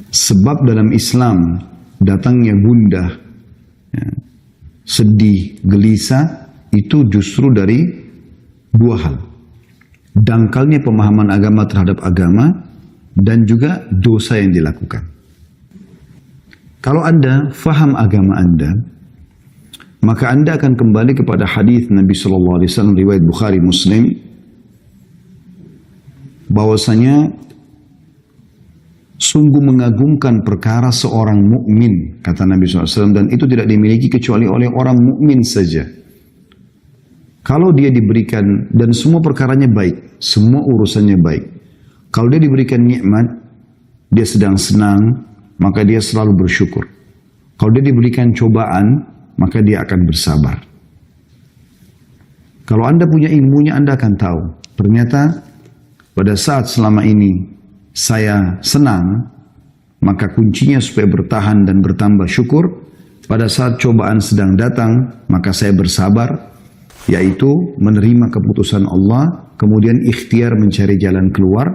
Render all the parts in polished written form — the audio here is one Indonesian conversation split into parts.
Sebab dalam Islam datangnya gundah, ya, sedih, gelisah itu justru dari dua hal. Dangkalnya pemahaman agama terhadap agama dan juga dosa yang dilakukan. Kalau Anda faham agama Anda, maka Anda akan kembali kepada hadis Nabi SAW riwayat Bukhari Muslim, bahwasanya sungguh mengagumkan perkara seorang mukmin, kata Nabi SAW, dan itu tidak dimiliki kecuali oleh orang mukmin saja. Kalau dia diberikan, dan semua perkaranya baik, semua urusannya baik. Kalau dia diberikan nikmat, dia sedang senang, maka dia selalu bersyukur. Kalau dia diberikan cobaan, maka dia akan bersabar. Kalau Anda punya ilmunya, Anda akan tahu, ternyata pada saat selama ini saya senang, maka kuncinya supaya bertahan dan bertambah syukur. Pada saat cobaan sedang datang, maka saya bersabar, yaitu menerima keputusan Allah, kemudian ikhtiar mencari jalan keluar,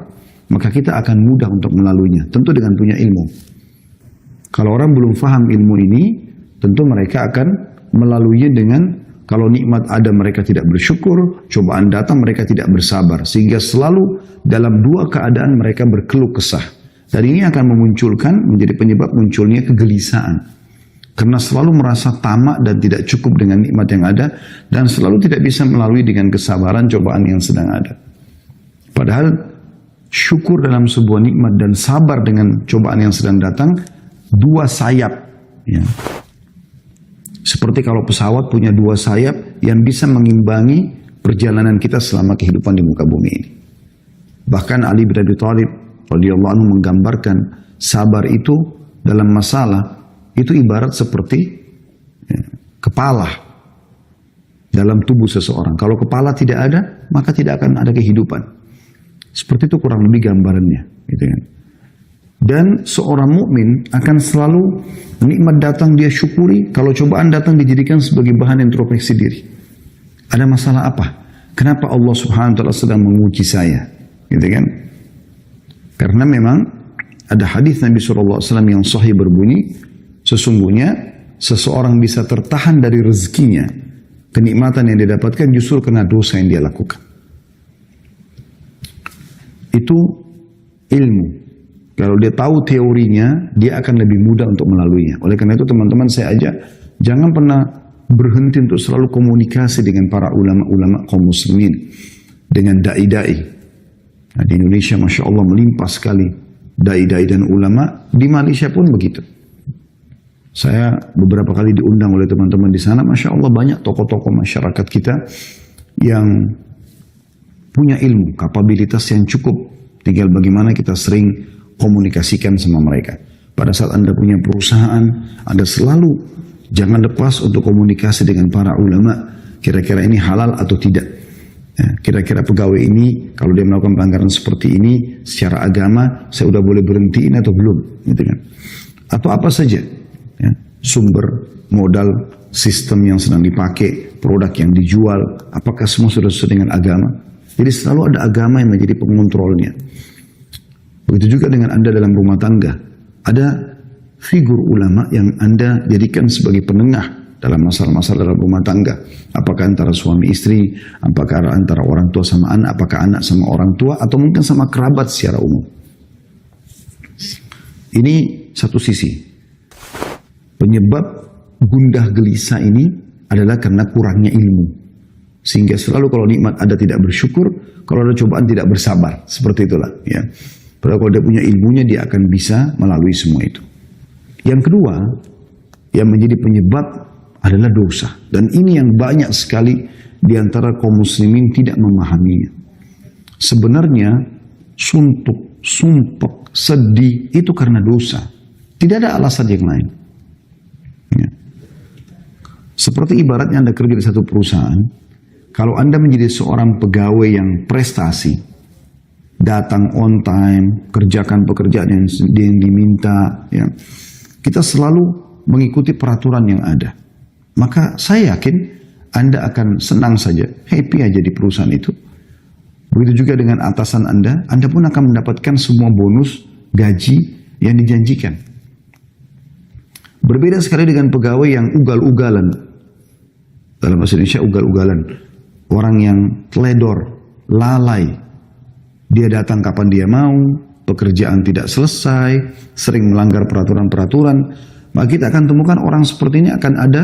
maka kita akan mudah untuk melaluinya, tentu dengan punya ilmu. Kalau orang belum faham ilmu ini, tentu mereka akan melaluinya dengan, kalau nikmat ada mereka tidak bersyukur, cobaan datang mereka tidak bersabar, sehingga selalu dalam dua keadaan mereka berkeluh kesah. Dan ini akan memunculkan, menjadi penyebab munculnya kegelisahan. Karena selalu merasa tamak dan tidak cukup dengan nikmat yang ada, dan selalu tidak bisa melalui dengan kesabaran cobaan yang sedang ada. Padahal syukur dalam sebuah nikmat dan sabar dengan cobaan yang sedang datang, dua sayap. Ya. Seperti kalau pesawat punya dua sayap yang bisa mengimbangi perjalanan kita selama kehidupan di muka bumi ini. Bahkan Ali bin Abi Thalib radhiyallahu anhu menggambarkan sabar itu dalam masalah itu ibarat seperti kepala dalam tubuh seseorang. Kalau kepala tidak ada, maka tidak akan ada kehidupan. Seperti itu kurang lebih gambarannya, gitu kan. Dan seorang mukmin akan selalu nikmat datang dia syukuri, kalau cobaan datang dijadikan sebagai bahan introspeksi diri. Ada masalah apa? Kenapa Allah Subhanahu wa taala sedang menguji saya? Gitu kan? Karena memang ada hadis Nabi SAW yang sahih berbunyi, sesungguhnya seseorang bisa tertahan dari rezekinya, kenikmatan yang dia dapatkan justru karena dosa yang dia lakukan. Itu ilmu. Kalau dia tahu teorinya, dia akan lebih mudah untuk melaluinya. Oleh karena itu teman-teman saya ajak, jangan pernah berhenti untuk selalu komunikasi dengan para ulama-ulama kaum muslimin, dengan dai-dai. Nah, di Indonesia Masya Allah melimpah sekali dai-dai dan ulama, di Malaysia pun begitu. Saya beberapa kali diundang oleh teman-teman di sana, Masya Allah banyak tokoh-tokoh masyarakat kita yang punya ilmu, kapabilitas yang cukup. Tinggal bagaimana kita sering komunikasikan sama mereka. Pada saat Anda punya perusahaan, Anda selalu jangan lepas untuk komunikasi dengan para ulama. Kira-kira ini halal atau tidak. Ya, kira-kira pegawai ini, kalau dia melakukan pelanggaran seperti ini, secara agama, saya udah boleh berhentiin atau belum. Gitu kan. Atau apa saja. Ya, sumber, modal, sistem yang sedang dipakai, produk yang dijual, apakah semua sudah sesuai dengan agama. Jadi selalu ada agama yang menjadi pengontrolnya. Begitu juga dengan Anda dalam rumah tangga. Ada figur ulama yang Anda jadikan sebagai penengah dalam masalah-masalah dalam rumah tangga. Apakah antara suami istri, apakah antara orang tua sama anak, apakah anak sama orang tua, atau mungkin sama kerabat secara umum. Ini satu sisi. Penyebab gundah gelisah ini adalah karena kurangnya ilmu. Sehingga selalu kalau nikmat ada tidak bersyukur, kalau ada cobaan tidak bersabar. Seperti itulah. Ya. Padahal kalau dia punya ilmunya, dia akan bisa melalui semua itu. Yang kedua, yang menjadi penyebab adalah dosa. Dan ini yang banyak sekali di antara kaum muslimin tidak memahaminya. Sebenarnya, suntuk, sumpek, sedih, itu karena dosa. Tidak ada alasan yang lain. Ya. Seperti ibaratnya Anda kerja di satu perusahaan, kalau Anda menjadi seorang pegawai yang prestasi, datang on time, kerjakan pekerjaan yang diminta, ya. Kita selalu mengikuti peraturan yang ada. Maka saya yakin Anda akan senang saja, happy aja di perusahaan itu. Begitu juga dengan atasan Anda pun akan mendapatkan semua bonus, gaji yang dijanjikan. Berbeda sekali dengan pegawai yang ugal-ugalan. Dalam bahasa Indonesia ugal-ugalan. Orang yang teledor, lalai. Dia datang kapan dia mau, pekerjaan tidak selesai, sering melanggar peraturan-peraturan. Maka kita akan temukan orang seperti ini akan ada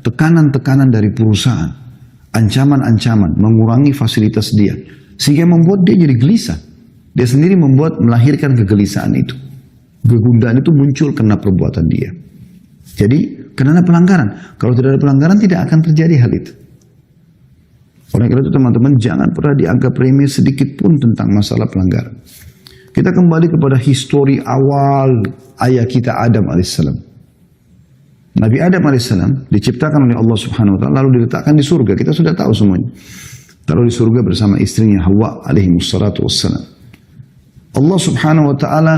tekanan-tekanan dari perusahaan. Ancaman-ancaman, mengurangi fasilitas dia. Sehingga membuat dia jadi gelisah. Dia sendiri melahirkan kegelisahan itu. Kegundahan itu muncul karena perbuatan dia. Jadi, karena pelanggaran. Kalau tidak ada pelanggaran, tidak akan terjadi hal itu. Oleh karena itu teman-teman, jangan pernah dianggap remeh sedikit pun tentang masalah pelanggaran. Kita kembali kepada histori awal ayah kita Adam alaihissalam. Nabi Adam alaihissalam diciptakan oleh Allah subhanahu wa ta'ala, lalu diletakkan di surga. Kita sudah tahu semuanya. Taruh di surga bersama istrinya Hawa alaihi wassalatu wassalam. Allah subhanahu wa ta'ala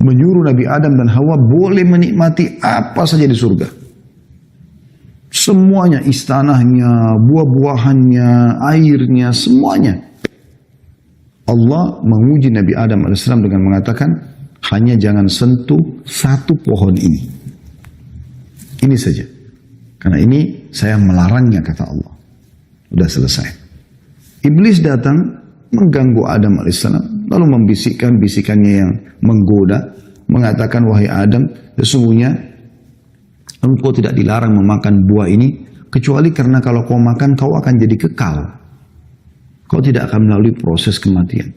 menyuruh Nabi Adam dan Hawa boleh menikmati apa saja di surga. Semuanya, istanahnya, buah-buahannya, airnya, semuanya. Allah menguji Nabi Adam AS dengan mengatakan, hanya jangan sentuh satu pohon ini. Ini saja. Karena ini saya melarangnya, kata Allah. Sudah selesai. Iblis datang mengganggu Adam AS. Lalu membisikkan bisikannya yang menggoda, mengatakan, wahai Adam, sesungguhnya engkau tidak dilarang memakan buah ini, kecuali karena kalau kau makan, kau akan jadi kekal. Kau tidak akan melalui proses kematian.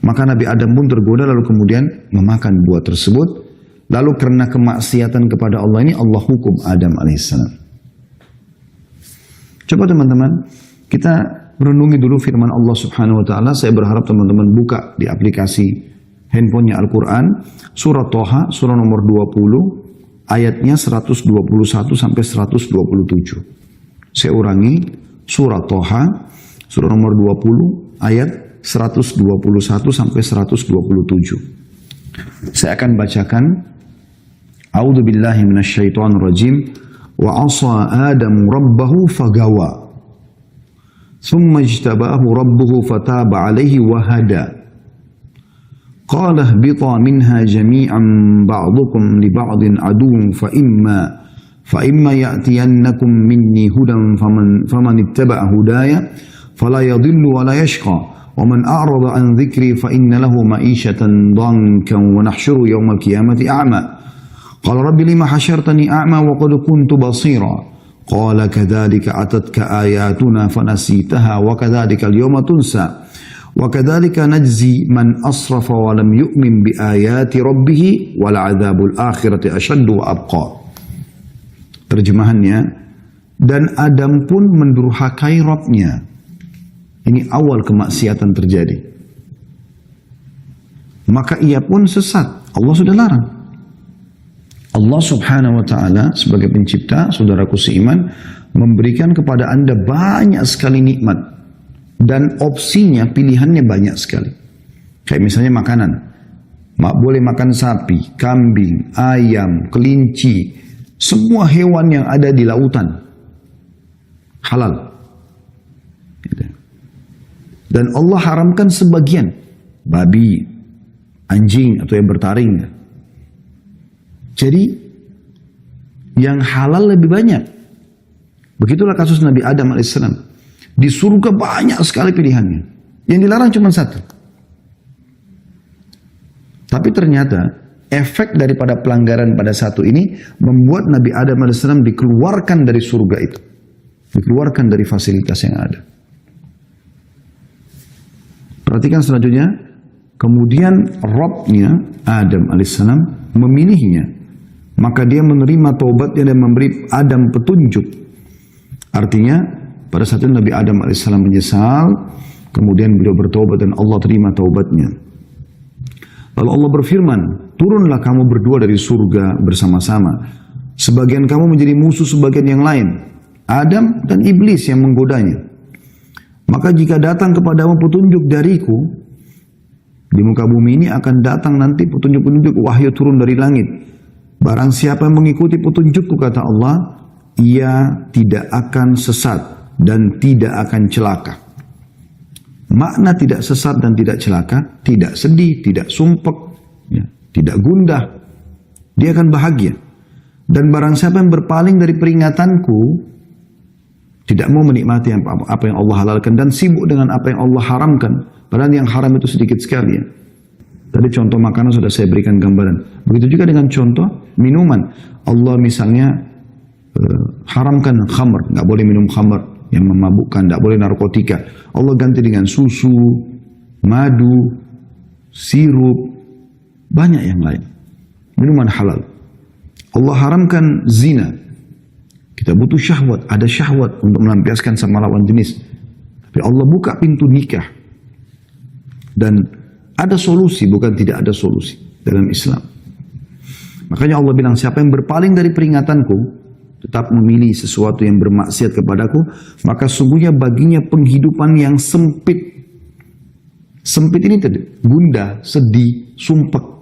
Maka Nabi Adam pun tergoda, lalu kemudian memakan buah tersebut. Lalu karena kemaksiatan kepada Allah ini, Allah hukum Adam alaihissalam. Coba teman-teman, kita renungi dulu firman Allah subhanahu wa ta'ala. Saya berharap teman-teman buka di aplikasi handphonenya Al-Quran. Surah Toha, surah nomor 20, ayatnya 121 sampai 127. Saya ulangi, surah Toha, surah nomor 20, ayat 121 sampai 127. Saya akan bacakan. A'udzu billahi minasyaitonir rajim. Wa 'asa Adamu rabbahu fagawa. ثم اجتباه ربه فتاب عليه وهدى قال اهبطا منها جميعا بعضكم لبعض عدو فإما يأتينكم مني هدى فمن اتبع هداي فلا يضل ولا يشقى ومن أعرض عن ذكري فإن له معيشة ضنكا ونحشر يوم القيامة أعمى قال رب لما حشرتني أعمى وقد كنت بصيرا قال كذلك أتتك آياتنا فنسيتها وكذلك اليوم تنسى وكذلك نجزي من أسرف ولم يؤمن بآيات ربه ولعذاب الآخرة أشد وأبقى. Terjemahannya, dan Adam pun mendurhakai Rabbnya. Ini awal kemaksiatan terjadi. Maka ia pun sesat. Allah sudah larang. Allah subhanahu wa ta'ala sebagai pencipta, saudaraku seiman, memberikan kepada Anda banyak sekali nikmat. Dan opsinya, pilihannya banyak sekali. Kayak misalnya makanan. Boleh makan sapi, kambing, ayam, kelinci. Semua hewan yang ada di lautan. Halal. Dan Allah haramkan sebagian. Babi, anjing atau yang bertaring. Jadi, yang halal lebih banyak. Begitulah kasus Nabi Adam AS. Di surga banyak sekali pilihannya. Yang dilarang cuma satu. Tapi ternyata, efek daripada pelanggaran pada satu ini, membuat Nabi Adam AS dikeluarkan dari surga itu. Dikeluarkan dari fasilitas yang ada. Perhatikan selanjutnya. Kemudian Rabbnya, Adam AS, memilihnya. Maka dia menerima taubatnya dan memberi Adam petunjuk. Artinya, pada saat itu Nabi Adam AS menyesal, kemudian beliau bertaubat dan Allah terima taubatnya. Lalu Allah berfirman, turunlah kamu berdua dari surga bersama-sama. Sebagian kamu menjadi musuh sebagian yang lain. Adam dan iblis yang menggodanya. Maka jika datang kepadamu petunjuk dariku, di muka bumi ini akan datang nanti petunjuk-petunjuk wahyu turun dari langit. Barang siapa yang mengikuti petunjukku, kata Allah, ia tidak akan sesat dan tidak akan celaka. Makna tidak sesat dan tidak celaka, tidak sedih, tidak sumpek, ya, tidak gundah. Dia akan bahagia. Dan barang siapa yang berpaling dari peringatanku, tidak mau menikmati apa yang Allah halalkan dan sibuk dengan apa yang Allah haramkan. Padahal yang haram itu sedikit sekali ya. Tadi contoh makanan sudah saya berikan gambaran. Begitu juga dengan contoh minuman. Allah misalnya haramkan khamr, nggak boleh minum khamr yang memabukkan, tidak boleh narkotika. Allah ganti dengan susu, madu, sirup, banyak yang lain. Minuman halal. Allah haramkan zina. Kita butuh syahwat, ada syahwat untuk melampiaskan sama lawan jenis. Tapi Allah buka pintu nikah. Dan ada solusi, bukan tidak ada solusi dalam Islam. Makanya Allah bilang, siapa yang berpaling dari peringatanku, tetap memilih sesuatu yang bermaksiat kepadaku, maka sungguhnya baginya penghidupan yang sempit. Sempit ini tadi, gundah, sedih, sumpek.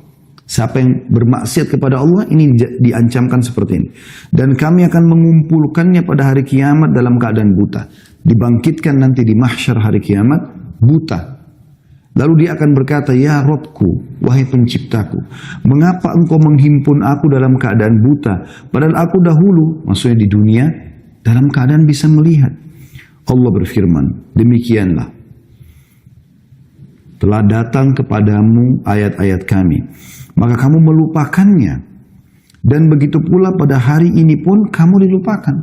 Siapa yang bermaksiat kepada Allah, ini diancamkan seperti ini. Dan kami akan mengumpulkannya pada hari kiamat dalam keadaan buta. Dibangkitkan nanti di mahsyar hari kiamat, buta. Lalu dia akan berkata, ya Robku, wahai penciptaku, mengapa engkau menghimpun aku dalam keadaan buta? Padahal aku dahulu, maksudnya di dunia, dalam keadaan bisa melihat. Allah berfirman, demikianlah. Telah datang kepadamu ayat-ayat kami, maka kamu melupakannya. Dan begitu pula pada hari ini pun kamu dilupakan.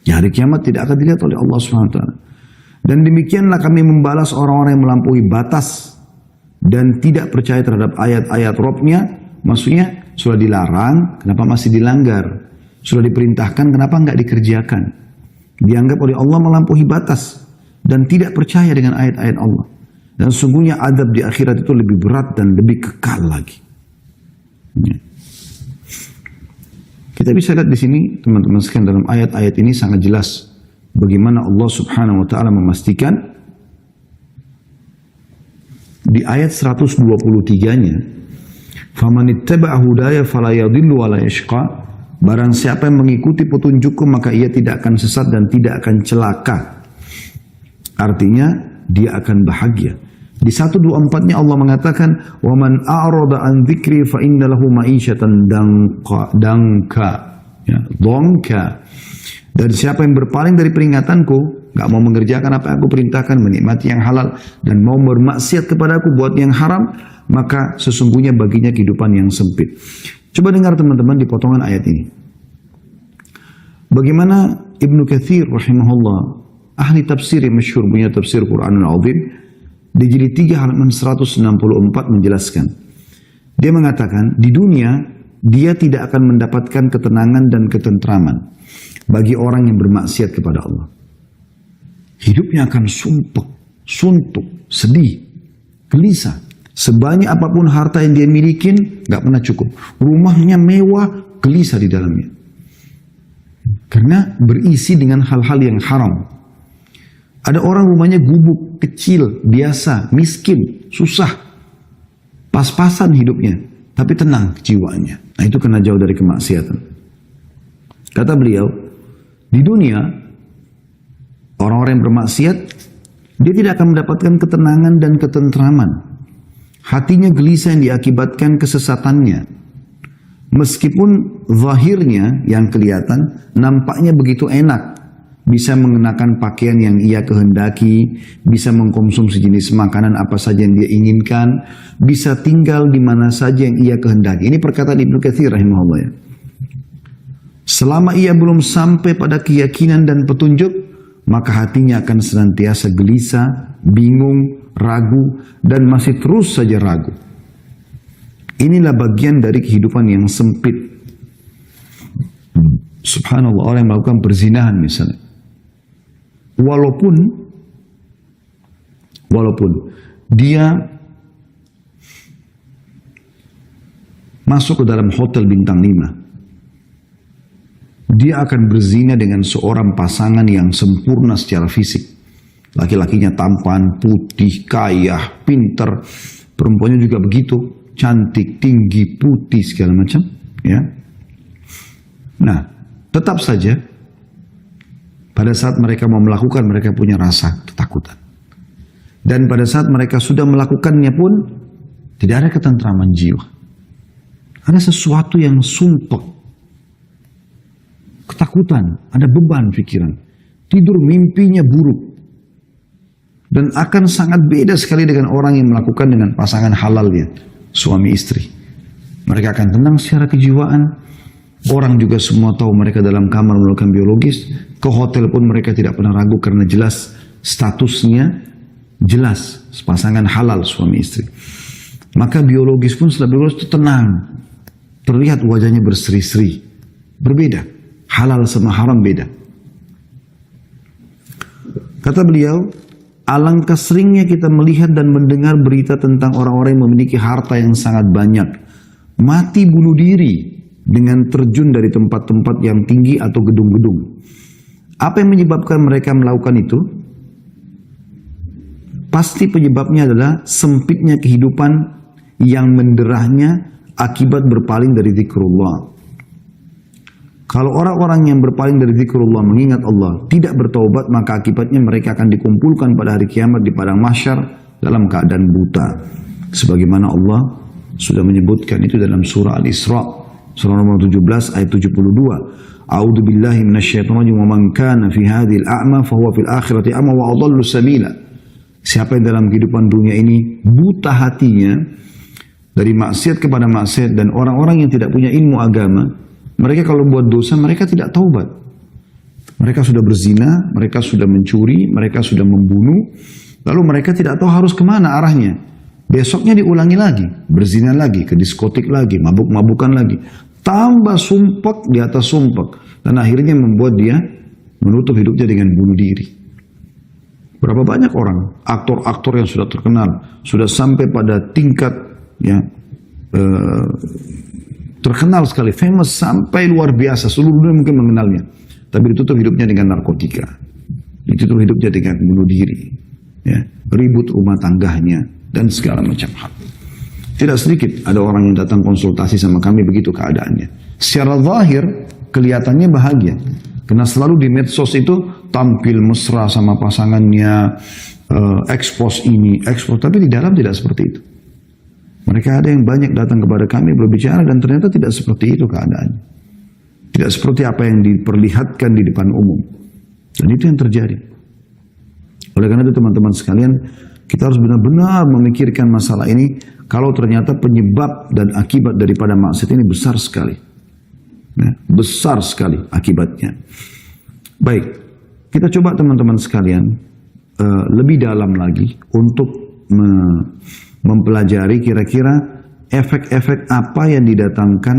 Ya, hari kiamat tidak akan dilihat oleh Allah SWT. Dan demikianlah kami membalas orang-orang yang melampaui batas dan tidak percaya terhadap ayat-ayat Rabb-nya. Maksudnya sudah dilarang, kenapa masih dilanggar? Sudah diperintahkan, kenapa enggak dikerjakan? Dianggap oleh Allah melampaui batas dan tidak percaya dengan ayat-ayat Allah. Dan sungguhnya adab di akhirat itu lebih berat dan lebih kekal lagi. Ya. Kita bisa lihat di sini teman-teman sekalian, dalam ayat-ayat ini sangat jelas bagaimana Allah Subhanahu wa taala memastikan di ayat 123-nya, "Faman ittaba'a hudaya fala yadhillu wa la yashqa." Barang siapa yang mengikuti petunjukku maka ia tidak akan sesat dan tidak akan celaka. Artinya dia akan bahagia. Di 124-nya Allah mengatakan, "Wa man a'rada an dzikri fa inna lahu ma'isyatan danka." Ya, dhanka. Dan siapa yang berpaling dari peringatanku, gak mau mengerjakan apa yang aku perintahkan, menikmati yang halal, dan mau bermaksiat kepadaku buat yang haram, maka sesungguhnya baginya kehidupan yang sempit. Coba dengar teman-teman di potongan ayat ini. Bagaimana Ibnu Katsir rahimahullah, ahli tafsir yang masyhur, punya tafsir Quranul Azim, di jilid 3 halaman 164 menjelaskan. Dia mengatakan, di dunia dia tidak akan mendapatkan ketenangan dan ketentraman bagi orang yang bermaksiat kepada Allah. Hidupnya akan sumpek, suntuk, sedih, gelisah. Sebanyak apapun harta yang dia milikin, gak pernah cukup. Rumahnya mewah, gelisah di dalamnya. Karena berisi dengan hal-hal yang haram. Ada orang rumahnya gubuk, kecil, biasa, miskin, susah. Pas-pasan hidupnya, tapi tenang jiwanya. Nah, itu kena jauh dari kemaksiatan. Kata beliau, di dunia, orang-orang yang bermaksiat, dia tidak akan mendapatkan ketenangan dan ketentraman. Hatinya gelisah yang diakibatkan kesesatannya. Meskipun zahirnya yang kelihatan, nampaknya begitu enak. Bisa mengenakan pakaian yang ia kehendaki, bisa mengkonsumsi jenis makanan apa saja yang dia inginkan, bisa tinggal di mana saja yang ia kehendaki. Ini perkataan Ibnu Katsir rahimahullah ya. Selama ia belum sampai pada keyakinan dan petunjuk, maka hatinya akan senantiasa gelisah, bingung, ragu, dan masih terus saja ragu. Inilah bagian dari kehidupan yang sempit. Subhanallah, orang yang melakukan perzinahan misalnya. Walaupun dia masuk ke dalam hotel bintang 5, dia akan berzina dengan seorang pasangan yang sempurna secara fisik. Laki-lakinya tampan, putih, kaya, pinter. Perempuannya juga begitu, cantik, tinggi, putih, segala macam. Ya. Nah, tetap saja pada saat mereka mau melakukan, mereka punya rasa ketakutan. Dan pada saat mereka sudah melakukannya pun tidak ada ketentraman jiwa. Ada sesuatu yang sumpek, ketakutan, ada beban pikiran, tidur mimpinya buruk. Dan akan sangat beda sekali dengan orang yang melakukan dengan pasangan halalnya, suami istri. Mereka akan tenang secara kejiwaan. Orang juga semua tahu mereka dalam kamar melakukan biologis. Ke hotel pun mereka tidak pernah ragu karena jelas statusnya, jelas pasangan halal suami istri. Maka biologis pun setelah biologis itu tenang. Terlihat wajahnya berseri-seri. Berbeda. Halal sama haram beda. Kata beliau, alangkah seringnya kita melihat dan mendengar berita tentang orang-orang yang memiliki harta yang sangat banyak. Mati bunuh diri dengan terjun dari tempat-tempat yang tinggi atau gedung-gedung. Apa yang menyebabkan mereka melakukan itu? Pasti penyebabnya adalah sempitnya kehidupan yang menderahnya akibat berpaling dari zikrullah. Kalau orang-orang yang berpaling dari zikrullah mengingat Allah tidak bertaubat, maka akibatnya mereka akan dikumpulkan pada hari kiamat di padang mahsyar dalam keadaan buta. Sebagaimana Allah sudah menyebutkan itu dalam surah Al-Isra, surah nomor 17 ayat 72. A'udzu billahi minasyaitonir rajim wa man kana fi hadhil a'ma fa huwa fil akhirati a'ma wa adallu sabila. Siapa yang dalam kehidupan dunia ini buta hatinya dari maksiat kepada maksiat, dan orang-orang yang tidak punya ilmu agama, mereka kalau buat dosa, mereka tidak taubat. Mereka sudah berzina, mereka sudah mencuri, mereka sudah membunuh, lalu mereka tidak tahu harus kemana arahnya. Besoknya diulangi lagi, berzina lagi, ke diskotik lagi, mabuk-mabukan lagi. Tambah sumpek di atas sumpek. Dan akhirnya membuat dia menutup hidupnya dengan bunuh diri. Berapa banyak orang, aktor-aktor yang sudah terkenal, sudah sampai pada tingkat ya, terkenal sekali, famous sampai luar biasa, seluruh dunia mungkin mengenalnya, tapi ditutup hidupnya dengan narkotika, ditutup hidupnya dengan bunuh diri, ya, ribut rumah tangganya dan segala macam hal. Tidak sedikit ada orang yang datang konsultasi sama kami begitu keadaannya. Secara zahir kelihatannya bahagia, karena selalu di medsos itu tampil mesra sama pasangannya, expose ini, expose, tapi di dalam tidak seperti itu. Mereka ada yang banyak datang kepada kami berbicara dan ternyata tidak seperti itu keadaannya. Tidak seperti apa yang diperlihatkan di depan umum. Dan itu yang terjadi. Oleh karena itu teman-teman sekalian, kita harus benar-benar memikirkan masalah ini. Kalau ternyata penyebab dan akibat daripada maksiat ini besar sekali. Ya, besar sekali akibatnya. Baik, kita coba teman-teman sekalian lebih dalam lagi untuk mempelajari kira-kira efek-efek apa yang didatangkan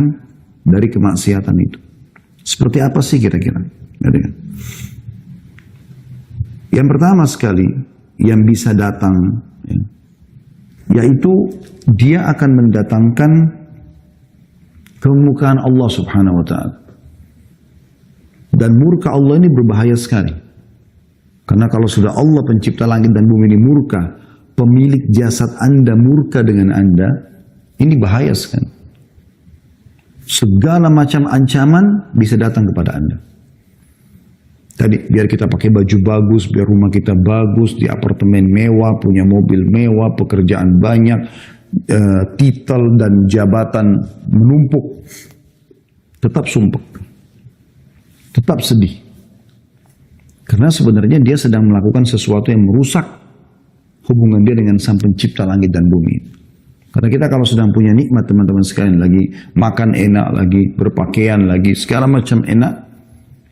dari kemaksiatan itu. Seperti apa sih kira-kira? Yang pertama sekali yang bisa datang, ya, yaitu dia akan mendatangkan kemurkaan Allah Subhanahu wa Ta'ala. Dan murka Allah ini berbahaya sekali. Karena kalau sudah Allah pencipta langit dan bumi ini murka, pemilik jasad Anda murka dengan Anda, ini bahaya sekali. Segala macam ancaman bisa datang kepada Anda. Tadi biar kita pakai baju bagus, biar rumah kita bagus, di apartemen mewah, punya mobil mewah, pekerjaan banyak, titel dan jabatan menumpuk, tetap sumpek, tetap sedih. Karena sebenarnya dia sedang melakukan sesuatu yang merusak hubungan dia dengan Sang Pencipta langit dan bumi. Karena kita kalau sedang punya nikmat teman-teman sekalian, lagi makan enak, lagi berpakaian, lagi segala macam enak,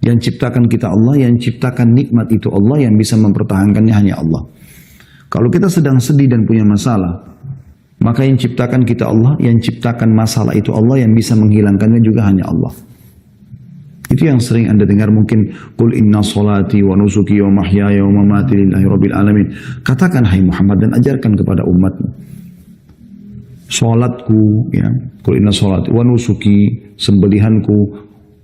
yang ciptakan kita Allah, yang ciptakan nikmat itu Allah, yang bisa mempertahankannya hanya Allah. Kalau kita sedang sedih dan punya masalah, maka yang ciptakan kita Allah, yang ciptakan masalah itu Allah, yang bisa menghilangkannya juga hanya Allah. Itu yang sering Anda dengar mungkin, Qul inna salati wa nusuki wa mahyaya wa mamati lillahi rabbil alamin. Katakan hai Muhammad dan ajarkan kepada umatmu. Salatku, ya, Qul inna salati wa nusuki, sembelihanku,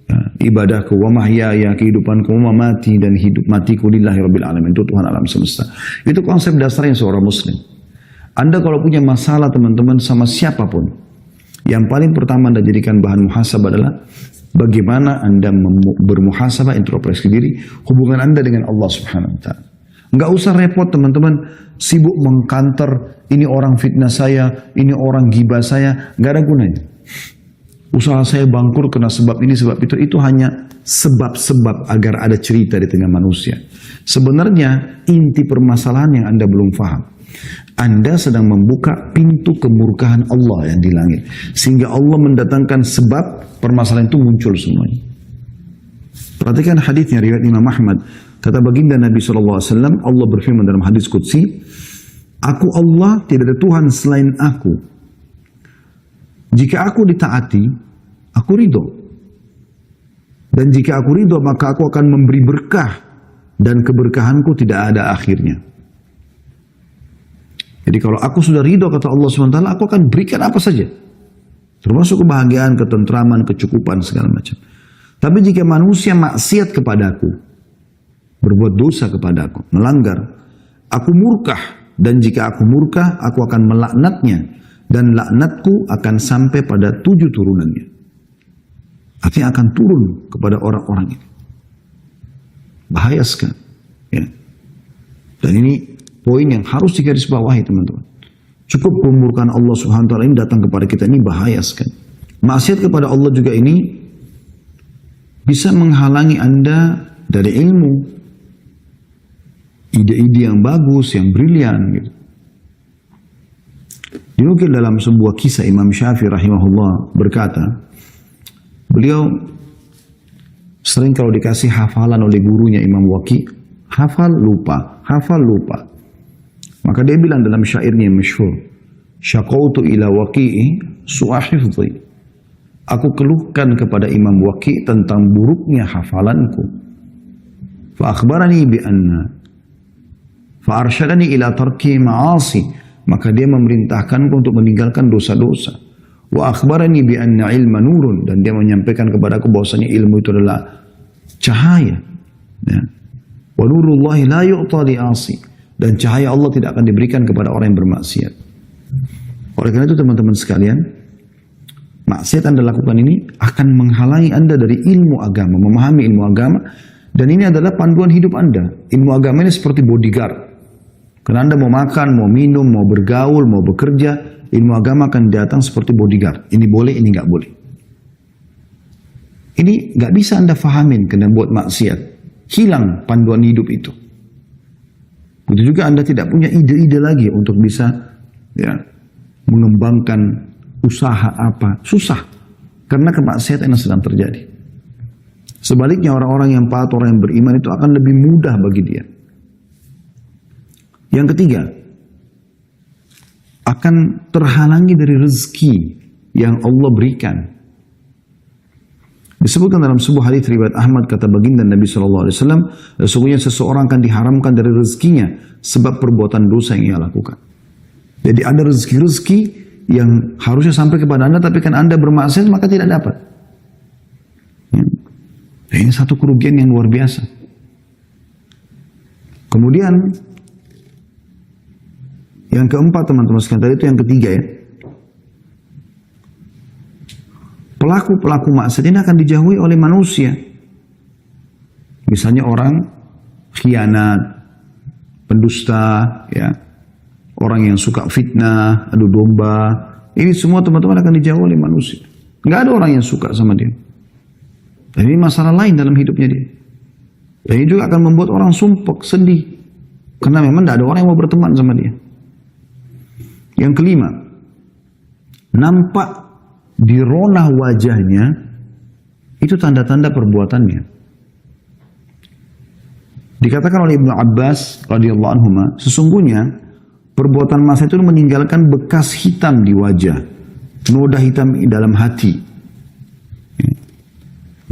ya, ibadahku, wa mahyaya, kehidupanku, wa mamati, dan hidup matiku lillahi rabbil alamin, itu Tuhan alam semesta. Itu konsep dasarnya seorang muslim. Anda kalau punya masalah teman-teman sama siapapun, yang paling pertama Anda jadikan bahan muhasabah adalah bagaimana Anda bermuhasabah, introspeksi diri, hubungan Anda dengan Allah Subhanahu wa Ta'ala. Nggak usah repot teman-teman, sibuk mengkanter, ini orang fitnah saya, ini orang gibah saya, nggak ada gunanya. Usaha saya bangkrut karena sebab ini, sebab itu hanya sebab-sebab agar ada cerita di tengah manusia. Sebenarnya inti permasalahan yang Anda belum paham. Anda sedang membuka pintu kemurkaan Allah yang di langit. Sehingga Allah mendatangkan sebab permasalahan itu muncul semuanya. Perhatikan hadisnya riwayat Imam Ahmad. Kata baginda Nabi SAW, Allah berfirman dalam hadis Qudsi, Aku Allah, tidak ada Tuhan selain aku. Jika aku ditaati, aku ridho. Dan jika aku ridho, maka aku akan memberi berkah. Dan keberkahanku tidak ada akhirnya. Jadi kalau aku sudah ridho, kata Allah SWT, aku akan berikan apa saja. Termasuk kebahagiaan, ketentraman, kecukupan, segala macam. Tapi jika manusia maksiat kepadaku, berbuat dosa kepadaku, melanggar, aku murkah. Dan jika aku murka, aku akan melaknatnya. Dan laknatku akan sampai pada 7 turunannya. Artinya akan turun kepada orang-orang ini. Bahaya sekali. Ya. Dan ini poin yang harus digarisbawahi teman-teman. Cukup pemurkaan Allah Subhanahu wa taala ini datang kepada kita, ini bahaya sekali. Maksiat kepada Allah juga ini bisa menghalangi Anda dari ilmu. Ide-ide yang bagus, yang brilian gitu. Dinukil dalam sebuah kisah Imam Syafi'i rahimahullah berkata, beliau sering kalau dikasih hafalan oleh gurunya Imam Waqi, hafal lupa, hafal lupa. Maka dia bilang dalam syairnya yang masyhur, syaqautu ila Waqi'i su'a hifdhi. Aku keluhkan kepada Imam Waqi tentang buruknya hafalanku. Fa akhbarani bi anna fa arsyadani ila tarki ma'asi. Maka dia memerintahkanku untuk meninggalkan dosa-dosa. Wa akhbarani bi anna ilma nurun, dan dia menyampaikan kepadaku bahwasanya ilmu itu adalah cahaya. Ya. Wa nurullahi la yu'ta li 'asi, dan cahaya Allah tidak akan diberikan kepada orang yang bermaksiat. Oleh karena itu teman-teman sekalian, maksiat Anda lakukan ini akan menghalangi Anda dari ilmu agama, memahami ilmu agama, dan ini adalah panduan hidup Anda. Ilmu agama ini seperti bodyguard. Karena Anda mau makan, mau minum, mau bergaul, mau bekerja, ilmu agama akan datang seperti bodyguard. Ini boleh, ini nggak boleh. Ini nggak bisa Anda fahamin karena buat maksiat. Hilang panduan hidup itu. Begitu juga Anda tidak punya ide-ide lagi untuk bisa ya, mengembangkan usaha apa. Susah. Karena kemaksiatan yang sedang terjadi. Sebaliknya orang-orang yang patuh, orang yang beriman itu akan lebih mudah bagi dia. Yang ketiga, akan terhalangi dari rezeki yang Allah berikan. Disebutkan dalam sebuah hadis riwayat Ahmad, kata baginda Nabi SAW, sesungguhnya seseorang akan diharamkan dari rezekinya sebab perbuatan dosa yang ia lakukan. Jadi ada rezeki-rezeki yang harusnya sampai kepada Anda, tapi kan Anda bermaksiat maka tidak dapat. Ya. Ini satu kerugian yang luar biasa. Kemudian yang keempat teman-teman sekalian, tadi itu yang ketiga ya. Pelaku-pelaku maksiat ini akan dijauhi oleh manusia. Misalnya orang khianat, pendusta, ya, orang yang suka fitnah, adu domba. Ini semua teman-teman akan dijauhi oleh manusia. Nggak ada orang yang suka sama dia. Dan ini masalah lain dalam hidupnya dia. Dan ini juga akan membuat orang sumpek, sedih. Karena memang tidak ada orang yang mau berteman sama dia. Yang kelima, nampak di ronah wajahnya itu tanda-tanda perbuatannya. Dikatakan oleh Ibnu Abbas radhiyallahu anhu, sesungguhnya perbuatan maksiat itu meninggalkan bekas hitam di wajah, noda hitam di dalam hati,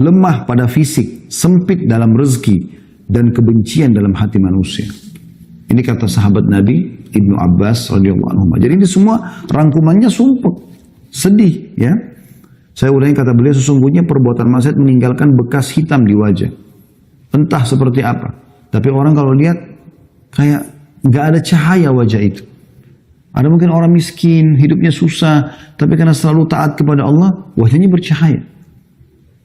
lemah pada fisik, sempit dalam rezeki, dan kebencian dalam hati manusia. Ini kata sahabat Nabi Ibnu Abbas radhiyallahu anhu. Jadi ini semua rangkumannya sumpek, sedih ya. Saya ulangi kata beliau, sesungguhnya perbuatan maksiat meninggalkan bekas hitam di wajah. Entah seperti apa. Tapi orang kalau lihat kayak nggak ada cahaya wajah itu. Ada mungkin orang miskin, hidupnya susah, tapi karena selalu taat kepada Allah, wajahnya bercahaya.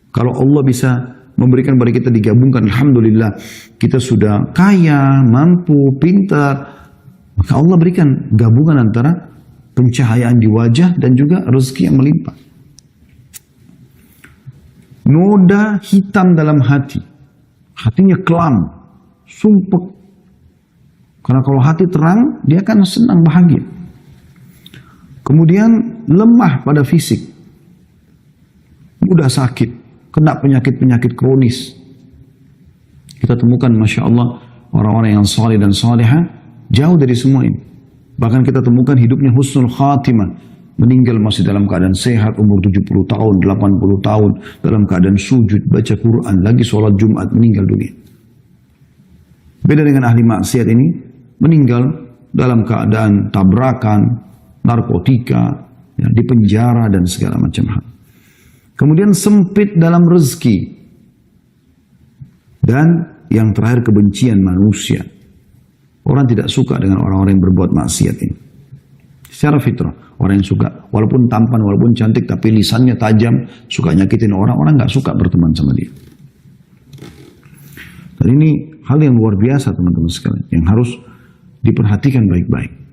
Kalau Allah bisa memberikan kepada kita digabungkan, alhamdulillah kita sudah kaya, mampu, pintar, maka Allah berikan gabungan antara pencahayaan di wajah dan juga rezeki yang melimpah. Noda hitam dalam hati, hatinya kelam, sumpek. Karena kalau hati terang, dia akan senang, bahagia. Kemudian lemah pada fisik, mudah sakit, kena penyakit-penyakit kronis. Kita temukan, Masya Allah, orang-orang yang saleh dan salehah jauh dari semua ini. Bahkan kita temukan hidupnya husnul khatimah, meninggal masih dalam keadaan sehat, umur 70 tahun, 80 tahun, dalam keadaan sujud, baca Quran, lagi sholat Jumat, meninggal dunia. Beda dengan ahli maksiat ini, meninggal dalam keadaan tabrakan, narkotika, ya, di penjara dan segala macam hal. Kemudian sempit dalam rezeki. Dan yang terakhir kebencian manusia. Orang tidak suka dengan orang-orang yang berbuat maksiat ini. Secara fitrah, orang yang suka, walaupun tampan, walaupun cantik, tapi lisannya tajam, suka nyakitin orang, orang nggak suka berteman sama dia. Dan ini hal yang luar biasa teman-teman sekalian, yang harus diperhatikan baik-baik.